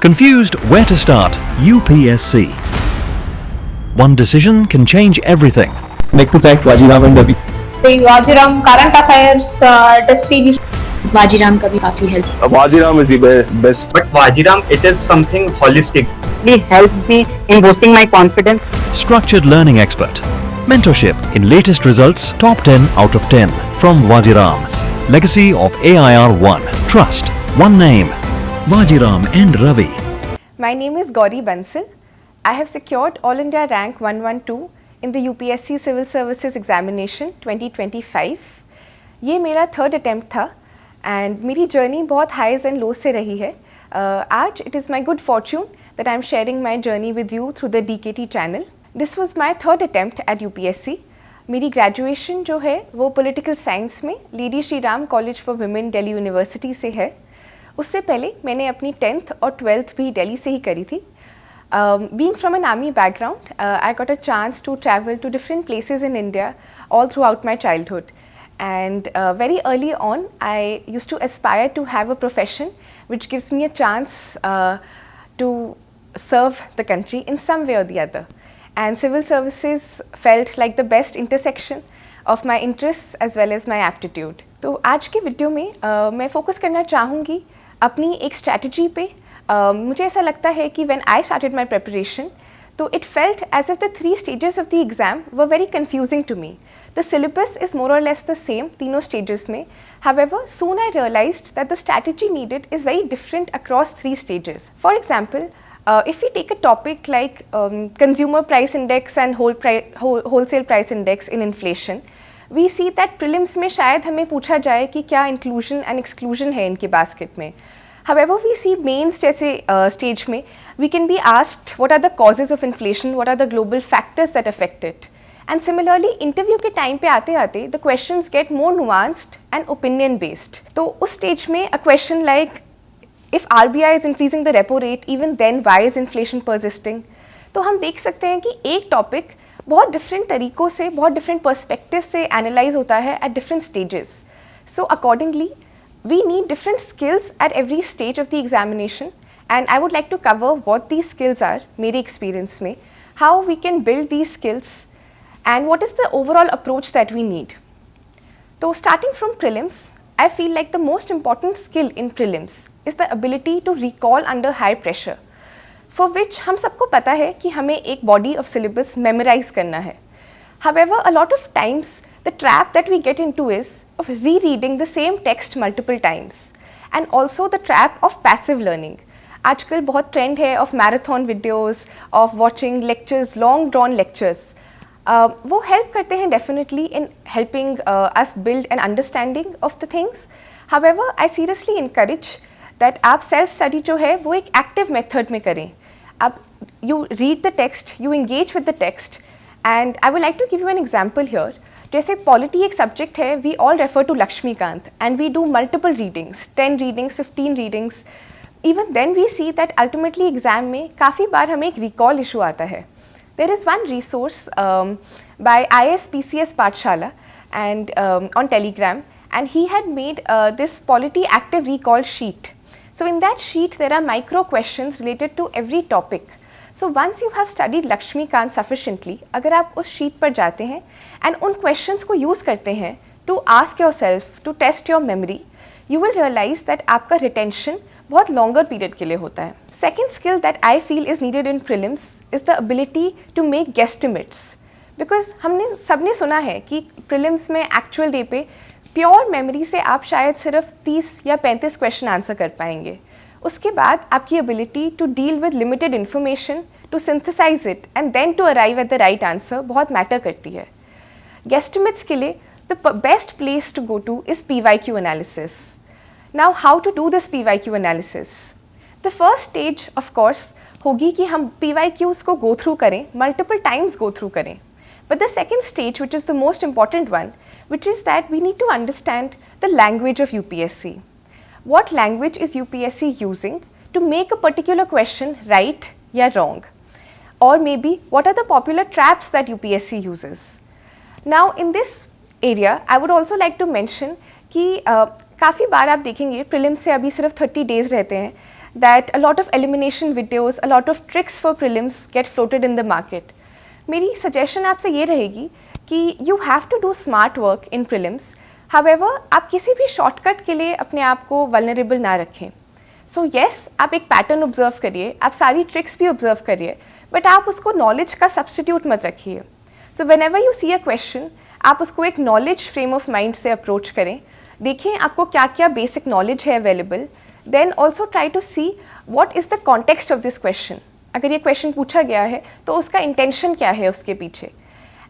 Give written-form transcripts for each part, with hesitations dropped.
Confused where to start? UPSC. One decision can change everything. Like to thank Vajiram and Ravi. Vajiram current affairs distribution. Vajiram का भी काफी help. Vajiram is the best. But Vajiram, it is something holistic. They helped me in boosting my confidence. Structured learning expert. Mentorship in latest results, top 10 out of 10 from Vajiram. Legacy of AIR 1. Trust. One name. Vajiram and Ravi. My name is Gauri Bansal. I have secured All India Rank 112 in the UPSC Civil Services Examination 2025. ये मेरा third attempt था and मेरी journey बहुत highs and lows से रही है. आज it is my good fortune that I am sharing my journey with you through the DKT चैनल. This was my third attempt at UPSC. मेरी ग्रेजुएशन जो है वो पॉलिटिकल साइंस में Lady Shri Ram college for women Delhi university से है. उससे पहले मैंने अपनी 10th और 12th भी दिल्ली से ही करी थी. Being from an army background, I got a chance to travel to different places in India all throughout my childhood. And very early on, I used to aspire to have a profession which gives me a chance to serve the country in some way or the other. And civil services felt like the best intersection of my interests as well as my aptitude. तो आज के video में मैं focus करना चाहूँगी अपनी एक strategy पे. मुझे ऐसा लगता है कि when I started my preparation तो it felt as if the 3 stages of the exam were very confusing to me. The syllabus is more or less the same तीनों स्टेजेस में. However soon I realised that the strategy needed is very different across 3 stages. For example, if we take a topic like consumer price index and wholesale price index in inflation, we see that prelims में शायद हमें पूछा जाए कि क्या inclusion and exclusion है इनके basket में. However, we see mains जैसे stage में we can be asked what are the causes of inflation, what are the global factors that affect it. And similarly, interview के time पे आते आते the questions get more nuanced and opinion based. तो उस stage में a question like if RBI is increasing the repo rate, even then why is inflation persisting? तो हम देख सकते हैं कि एक topic बहुत different तरीक़ों से, बहुत different perspectives से analyze होता है at different stages. So accordingly, we need different skills at every stage of the examination, and I would like to cover what these skills are, मेरे experience में, how we can build these skills, and what is the overall approach that we need. So starting from prelims, I feel like the most important skill in prelims is the ability to recall under high pressure, for which हम सबको पता है कि हमें एक body of syllabus memorize करना है. However, a lot of times the trap that we get into is of rereading the same text multiple times, and also the trap of passive learning. आजकल बहुत trend है of marathon videos, of watching lectures, long drawn lectures. वो help करते हैं definitely in helping us build an understanding of the things. However, I seriously encourage that आप self study जो है वो एक active method में करें. आप you read the text, you engage with the text, and I would like to give you an example here. जैसे polity एक सब्जेक्ट है, we all refer to Laxmikanth and we do multiple readings, 10 readings, 15 readings. Even then we see that ultimately exam में काफ़ी बार हमें एक recall issue आता है. There is one resource by ISPCS Pathshala and on Telegram, and he had made this polity active recall sheet. So in that sheet there are micro questions related to every topic. So once you have studied Lakshmikant sufficiently, अगर आप उस sheet पर जाते हैं and उन questions को use करते हैं to ask yourself, to test your memory, you will realize that आपका retention बहुत longer period के लिए होता है. Second skill that I feel is needed in prelims is the ability to make guesstimates. Because हमने सबने सुना है कि prelims में actual day पे प्योर मेमोरी से आप शायद सिर्फ 30 या 35 क्वेश्चन आंसर कर पाएंगे. उसके बाद आपकी ability to deal with limited information, to synthesize it and then to arrive at the right answer बहुत मैटर करती है. गेस्टिमेट्स के लिए the best place to go to is PYQ analysis. Now how to do this PYQ analysis? The first stage of course होगी कि हम PYQs को go through करें, मल्टीपल टाइम्स गो थ्रू करें. But the second stage, which is the most important one, which is that we need to understand the language of UPSC. What language is UPSC using to make a particular question right or wrong? Or maybe what are the popular traps that UPSC uses? Now in this area, I would also like to mention कि काफ़ी बार आप देखेंगे prelims से अभी सिर्फ 30 days रहते हैं that a lot of elimination videos, a lot of tricks for prelims get floated in the market. मेरी suggestion आपसे ये रहेगी कि you have to do smart work in prelims. However, आप किसी भी shortcut के लिए अपने आप को vulnerable ना रखें. So yes, आप एक pattern observe करिए, आप सारी tricks भी observe करिए, but आप उसको knowledge का substitute मत रखिए. So whenever you see a question, आप उसको एक knowledge frame of mind से approach करें. देखें आपको क्या क्या basic knowledge है available. Then also try to see what is the context of this question. अगर ये question पूछा गया है तो उसका intention क्या है उसके पीछे.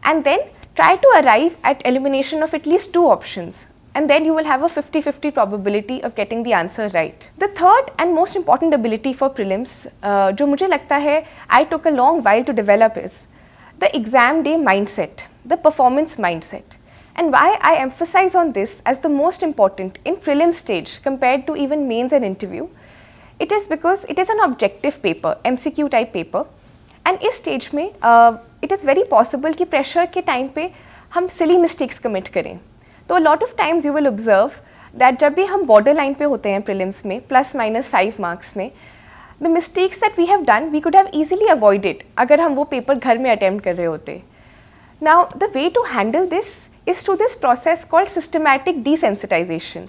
And then try to arrive at elimination of at least 2 options. And then you will have a 50-50 probability of getting the answer right. The third and most important ability for prelims, जो मुझे लगता है I took a long while to develop is the exam day mindset, the performance mindset. And why I emphasize on this as the most important in prelim stage compared to even mains and interview, it is because it is an objective paper, MCQ type paper. And इस stage में it is very possible कि pressure के time पे हम silly mistakes commit करें. तो a lot of times you will observe that जब भी हम borderline पे होते हैं prelims में +- 5 marks में, the mistakes that we have done we could have easily avoided अगर हम वो paper घर में attempt कर रहे होते. Now the way to handle this is through this process called systematic desensitization.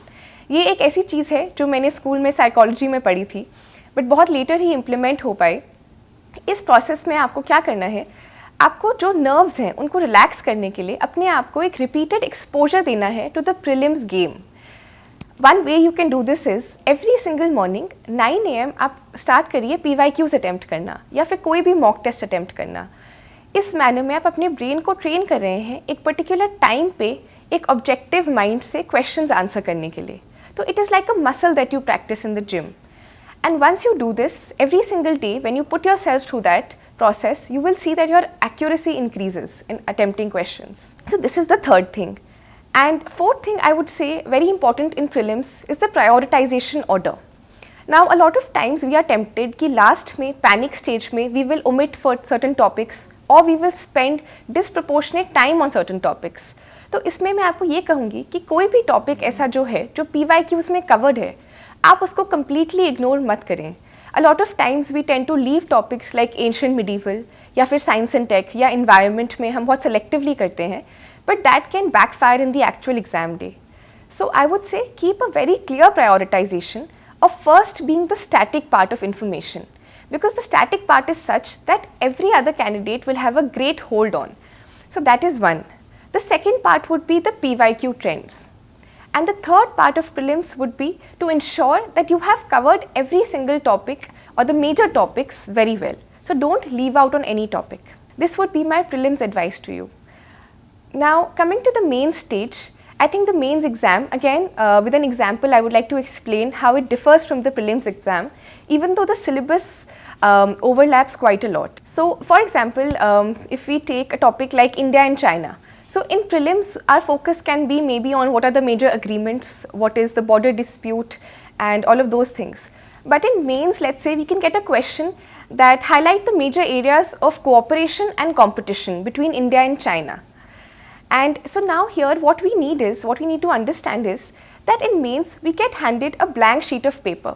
ये एक ऐसी चीज़ है जो मैंने स्कूल में साइकोलॉजी में पढ़ी थी बट बहुत लेटर ही इम्प्लीमेंट हो पाई. इस प्रोसेस में आपको क्या करना है, आपको जो नर्व्स हैं उनको रिलैक्स करने के लिए अपने आप को एक रिपीटेड एक्सपोजर देना है to the prelims game. One way you can do this is every single morning 9 AM आप स्टार्ट करिए PYQs अटैम्प्ट करना या फिर कोई भी मॉक टेस्ट अटैम्प्ट करना. इस मैनर में आप अपने ब्रेन को ट्रेन कर रहे हैं एक पर्टिकुलर टाइम पे एक ऑब्जेक्टिव माइंड से क्वेश्चंस आंसर करने के लिए. तो it is like a muscle that you practice in the gym. And once you do this every single day when you put yourself through that process, you will see that your accuracy increases in attempting questions. So this is the third thing. And fourth thing I would say very important in prelims is the prioritization order. Now a lot of times we are tempted कि last में panic stage में we will omit for certain topics or we will spend disproportionate time on certain topics. तो इसमें मैं आपको ये कहूँगी कि कोई भी topic ऐसा जो है जो PYQs में covered है आप उसको completely ignore मत करें. A lot of times we tend to leave topics like ancient medieval या फिर science and tech या environment में हम बहुत selectively करते हैं, but that can backfire in the actual exam day. So I would say keep a very clear prioritization of first being the static part of information, because the static part is such that every other candidate will have a great hold on. So that is one. The second part would be the PYQ trends. And the third part of prelims would be to ensure that you have covered every single topic or the major topics very well. So don't leave out on any topic. This would be my prelims advice to you. Now coming to the main stage, I think the mains exam, again with an example I would like to explain how it differs from the prelims exam, even though the syllabus overlaps quite a lot. So for example, if we take a topic like India and China, so in prelims our focus can be maybe on what are the major agreements, what is the border dispute and all of those things. But in mains, let's say we can get a question that highlight the major areas of cooperation and competition between India and China. And so now here what we need to understand is that in mains we get handed a blank sheet of paper.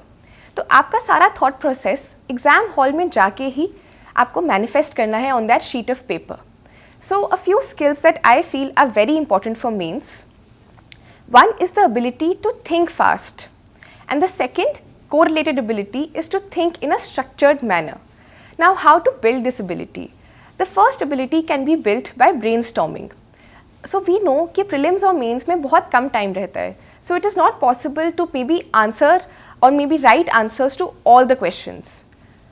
तो आपका सारा thought process exam hall में जाके ही आपको manifest करना है on that sheet of paper. So a few skills that I feel are very important for mains. One is the ability to think fast, and the second correlated ability is to think in a structured manner. Now how to build this ability? The first ability can be built by brainstorming. So we know कि prelims और mains में बहुत कम time रहता है, so it is not possible to maybe answer or maybe write answers to all the questions.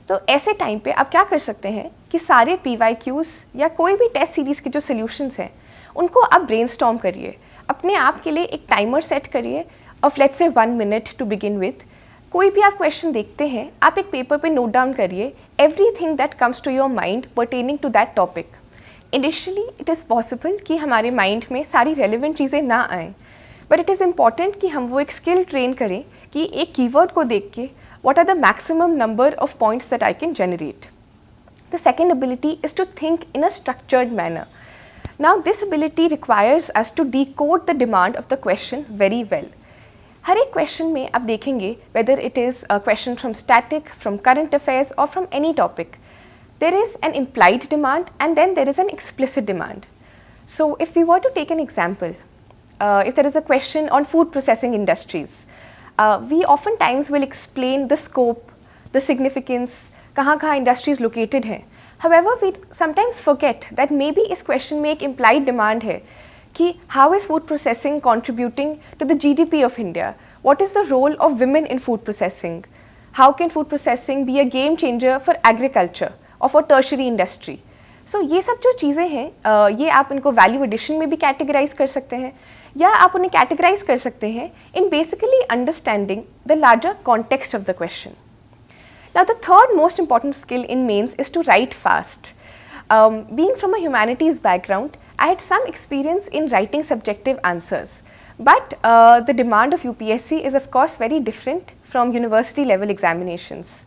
तो ऐसे time पे आप क्या कर सकते हैं कि सारे PYQs या कोई भी टेस्ट सीरीज़ के जो सॉल्यूशंस हैं उनको आप ब्रेनस्टॉर्म करिए, अपने आप के लिए एक टाइमर सेट करिए of let's say 1 minute to begin with. कोई भी आप क्वेश्चन देखते हैं आप एक पेपर पे नोट डाउन करिए everything that comes to your mind pertaining to that topic. Initially it is possible कि हमारे माइंड में सारी रेलिवेंट चीज़ें ना आएँ, बट इट इज़ इम्पॉर्टेंट कि हम वो एक स्किल ट्रेन करें कि एक कीवर्ड को देख के what are the maximum number of points that I can generate. The second ability is to think in a structured manner. Now this ability requires us to decode the demand of the question very well. हर एक question में आप देखेंगे whether it is a question from static, from current affairs or from any topic, there is an implied demand and then there is an explicit demand. So if we were to take an example, if there is a question on food processing industries, we oftentimes will explain the scope, the significance, कहाँ industries located हैं. However, we sometimes forget that maybe इस question में एक implied demand है कि how is food processing contributing to the GDP of India? What is the role of women in food processing? How can food processing be a game changer for agriculture or for tertiary industry? So ये सब जो चीज़ें हैं ये आप इनको value addition में भी कैटेगराइज कर सकते हैं या आप उन्हें कैटेगराइज कर सकते हैं in basically understanding the larger context of the question. Now the third most important skill in mains is to write fast. Being from a humanities background, I had some experience in writing subjective answers, but the demand of UPSC is of course very different from university level examinations.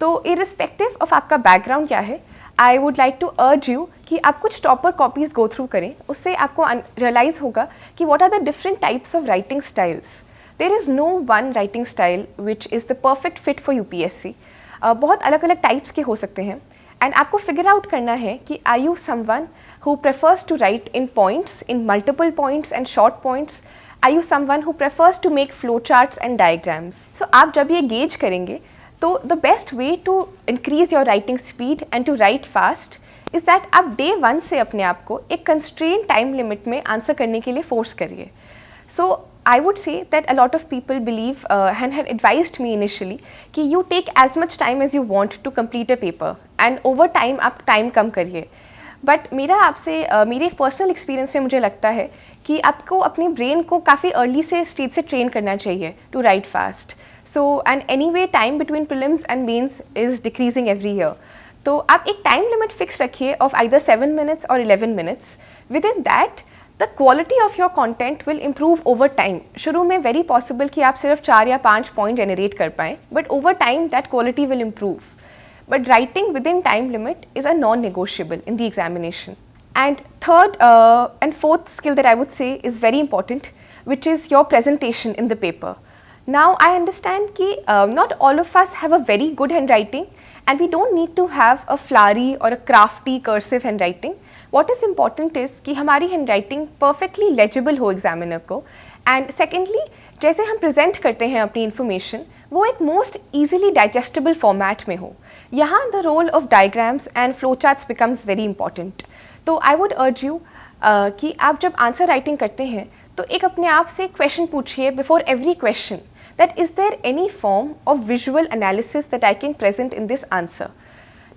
तो irrespective of आपका background क्या है, I would like to urge you कि आप कुछ topper copies go through करें, उससे आपको realize होगा कि what are the different types of writing styles. There is no one writing style which is the perfect fit for UPSC. बहुत अलग अलग टाइप्स के हो सकते हैं एंड आपको फिगर आउट करना है कि are you someone who prefers to write in points, in multiple points and short points. Are you someone who prefers to make flow charts and diagrams. So आप जब ये गेज करेंगे तो the best way to increase your writing speed and to write fast is that आप day 1 से अपने आप को एक कंस्ट्रेन टाइम लिमिट में आंसर करने के लिए फोर्स करिए. सो I would say that a lot of people believe and had advised me initially कि you take as much time as you want to complete a paper and over time आप time कम करिए. But मेरा आपसे मेरे personal experience में मुझे लगता है कि आपको अपने ब्रेन को काफ़ी अर्ली से स्टेज से ट्रेन करना चाहिए to write fast. So and anyway time between prelims and mains is decreasing every year. तो आप एक टाइम लिमिट फिक्स रखिए ऑफ आइदर 7 minutes और 11 minutes. Within that the quality of your content will improve over time. शुरू में very possible कि आप सिर्फ 4 या 5 पॉइंट generate कर पाएँ, but over time that quality will improve. But writing within time limit is a non-negotiable in the examination. And third and fourth skill that I would say is very important, which is your presentation in the paper. Now I understand कि not all of us have a very good handwriting and we don't need to have a flowery or a crafty cursive handwriting. What is important is कि हमारी handwriting perfectly legible हो examiner को, and secondly जैसे हम present करते हैं अपनी information वो एक most easily digestible format में हो. यहाँ the role of diagrams and flowcharts becomes very important. तो I would urge you कि आप जब answer writing करते हैं तो एक अपने आप से question पूछिए before every question that is there any form of visual analysis that I can present in this answer.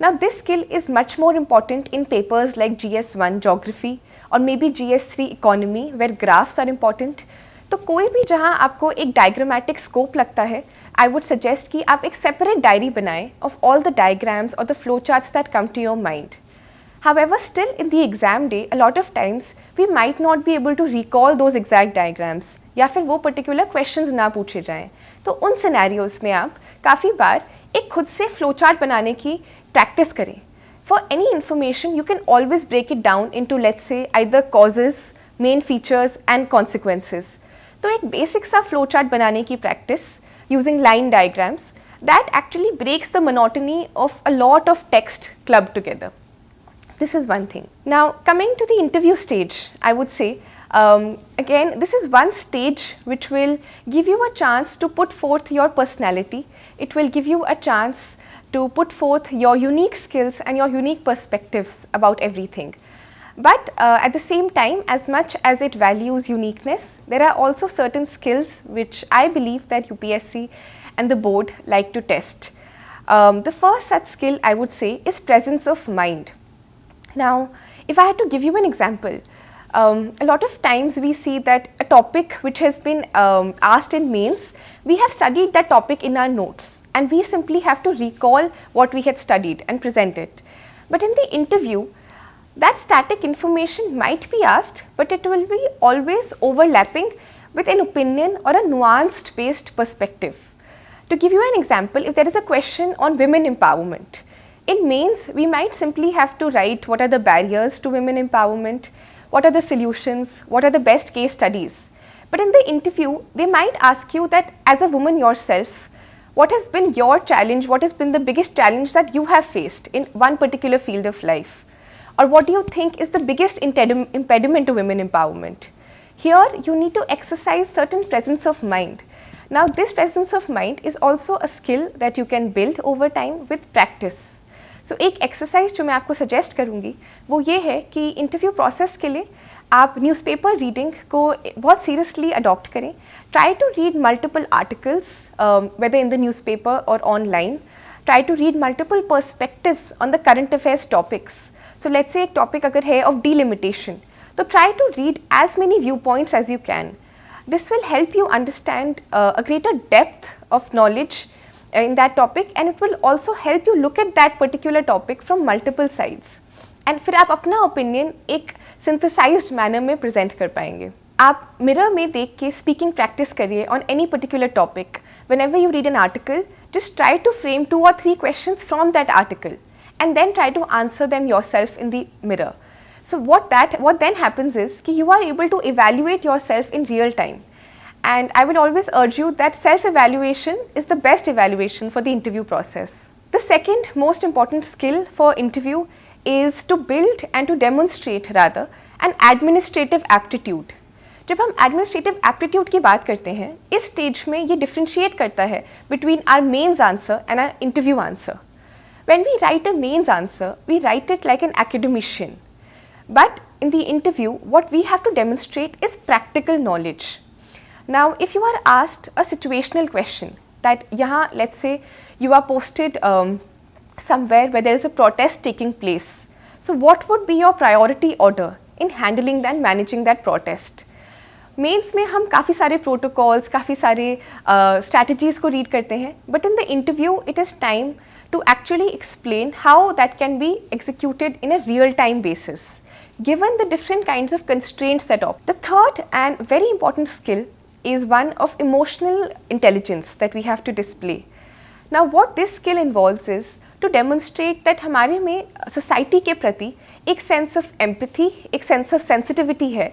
Now this skill is much more important in papers like GS1 Geography or maybe GS3 Economy where graphs are important. तो कोई भी जहाँ आपको एक diagrammatic scope लगता है, I would suggest कि आप एक separate diary बनाएं of all the diagrams or the flowcharts that come to your mind. However, still in the exam day, a lot of times we might not be able to recall those exact diagrams या फिर वो particular questions ना पूछे जाएं. तो उन scenarios में आप काफ़ी बार एक खुद से flowchart बनाने की practice करें. For any information, you can always break it down into let's say either causes, main features and consequences. तो एक basic सा flowchart बनाने की practice using line diagrams that actually breaks the monotony of a lot of text clubbed together. This is one thing. Now coming to the interview stage, I would say again this is one stage which will give you a chance to put forth your personality. It will give you a chance to put forth your unique skills and your unique perspectives about everything. But at the same time, as much as it values uniqueness, there are also certain skills which I believe that UPSC and the board like to test. The first such skill I would say is presence of mind. Now, if I had to give you an example, a lot of times we see that a topic which has been asked in mains, we have studied that topic in our notes. And we simply have to recall what we had studied and present it. But in the interview, that static information might be asked, but it will be always overlapping with an opinion or a nuanced based perspective. To give you an example, if there is a question on women empowerment, in mains we might simply have to write what are the barriers to women empowerment, what are the solutions, what are the best case studies. But in the interview, they might ask you that as a woman yourself, what has been your challenge, what has been the biggest challenge that you have faced in one particular field of life? Or what do you think is the biggest impediment to women empowerment? Here, you need to exercise certain presence of mind. Now, this presence of mind is also a skill that you can build over time with practice. So, एक exercise जो मैं आपको suggest करूँगी वो ये है कि interview process के लिए आप न्यूज़पेपर रीडिंग को बहुत सीरियसली अडॉप्ट करें. Try to read multiple articles whether in the newspaper or online. Try to read multiple perspectives on the current affairs topics. So let's say एक टॉपिक अगर है of delimitation, तो try to read as many view points as you can. This will help you understand a greater depth of knowledge in that topic, and it will also help you look at that particular topic from multiple sides. And फिर आप अपना opinion एक synthesized manner में present कर पाएंगे. आप mirror में देख के स्पीकिंग प्रैक्टिस करिए on any particular topic. Whenever you read an article, just try to frame 2 or 3 questions from that article and then try to answer them yourself in the mirror. So what then happens is कि you are able to evaluate yourself in real time. And I will always urge you that self-evaluation is the best evaluation for the interview process. The second most important skill for interview is to build and to demonstrate rather an administrative aptitude. जब हम administrative aptitude की बात करते हैं, इस stage में ये differentiate करता है between our mains answer and our interview answer. When we write a mains answer, we write it like an academician. But in the interview, what we have to demonstrate is practical knowledge. Now, if you are asked a situational question that यहाँ let's say you are posted somewhere where there is a protest taking place, so what would be your priority order in handling and managing that protest? Mains में हम काफ़ी सारे protocols, काफ़ी सारे strategies को read करते हैं, but in the interview it is time to actually explain how that can be executed in a real-time basis, given the different kinds of constraints that are. The third and very important skill is one of emotional intelligence that we have to display. Now what this skill involves is to demonstrate that हमारे में society के प्रति एक sense of empathy, एक sense of sensitivity है,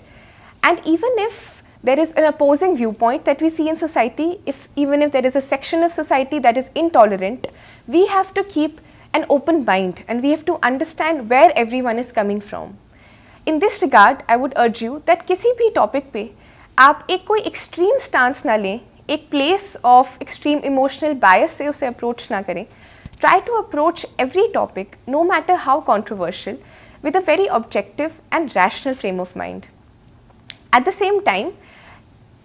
and even if there is an opposing viewpoint that we see in society, even if there is a section of society that is intolerant, we have to keep an open mind and we have to understand where everyone is coming from. In this regard, I would urge you that किसी भी topic पे आप एक कोई extreme stance ना लें, एक place of extreme emotional bias से उसे अप्रोच ना करें. Try to approach every topic no matter how controversial with a very objective and rational frame of mind. At the same time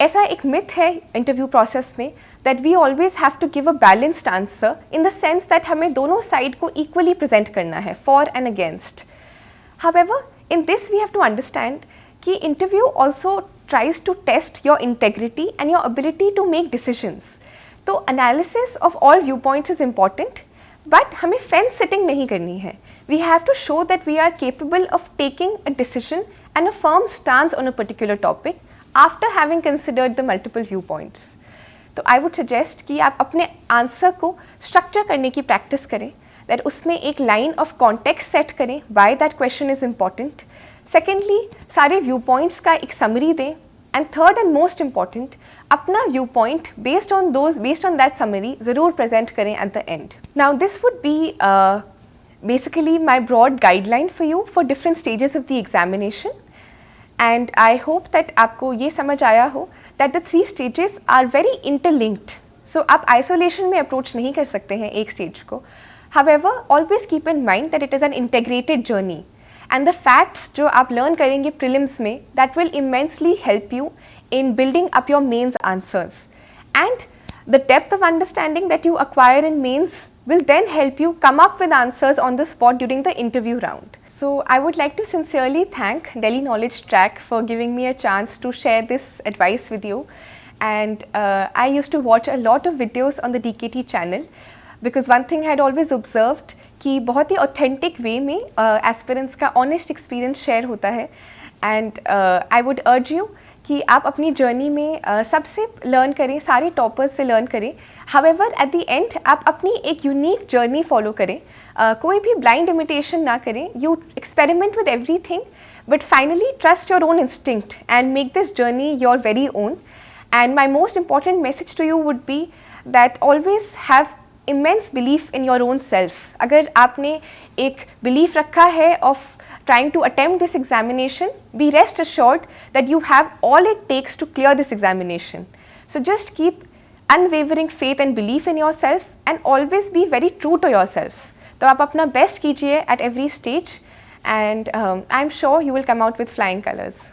ऐसा एक मिथ है इंटरव्यू प्रोसेस में that we always have to give a balanced answer in the sense that हमें दोनों side को equally present करना है, for and against. However in this we have to understand कि interview also tries to test your integrity and your ability to make decisions. तो analysis of all viewpoints is important, but हमें fence sitting नहीं करनी है. We have to show that we are capable of taking a decision and a firm stance on a particular topic after having considered the multiple viewpoints. तो I would suggest कि आप अपने answer को structure करने की practice करें, that उसमें एक line of context set करें, why that question is important. Secondly सारे व्यू पॉइंट्स का एक समरी दें, and third and most important अपना view point based on that summary ज़रूर प्रेजेंट करें at the end. Now this would be basically my broad guideline for you for different stages of the examination, and I hope that आपको ये समझ आया हो that the 3 stages are very interlinked. So आप isolation में approach नहीं कर सकते हैं एक स्टेज को. However always keep in mind that it is an integrated journey. And the facts जो आप learn करेंगे prelims में, that will immensely help you in building up your mains answers. And the depth of understanding that you acquire in mains will then help you come up with answers on the spot during the interview round. So I would like to sincerely thank Delhi Knowledge Track for giving me a chance to share this advice with you. And I used to watch a lot of videos on the DKT channel, because one thing I had always observed कि बहुत ही authentic way में aspirants का honest experience share होता है. And I would urge you कि आप अपनी journey में सबसे लर्न करें, सारे टॉपर्स से लर्न करें. हावेवर एट द एंड आप अपनी एक यूनिक जर्नी फॉलो करें, कोई भी ब्लाइंड इमिटेशन ना करें. You experiment with everything but finally trust your own instinct and make this journey your very own. And my most important message to you would be that always have immense belief in your own self. अगर आपने एक belief रखा है of trying to attempt this examination, be rest assured that you have all it takes to clear this examination. So just keep unwavering faith and belief in yourself and always be very true to yourself. तो आप अपना best कीजिए at every stage. And I'm sure you will come out with flying colors.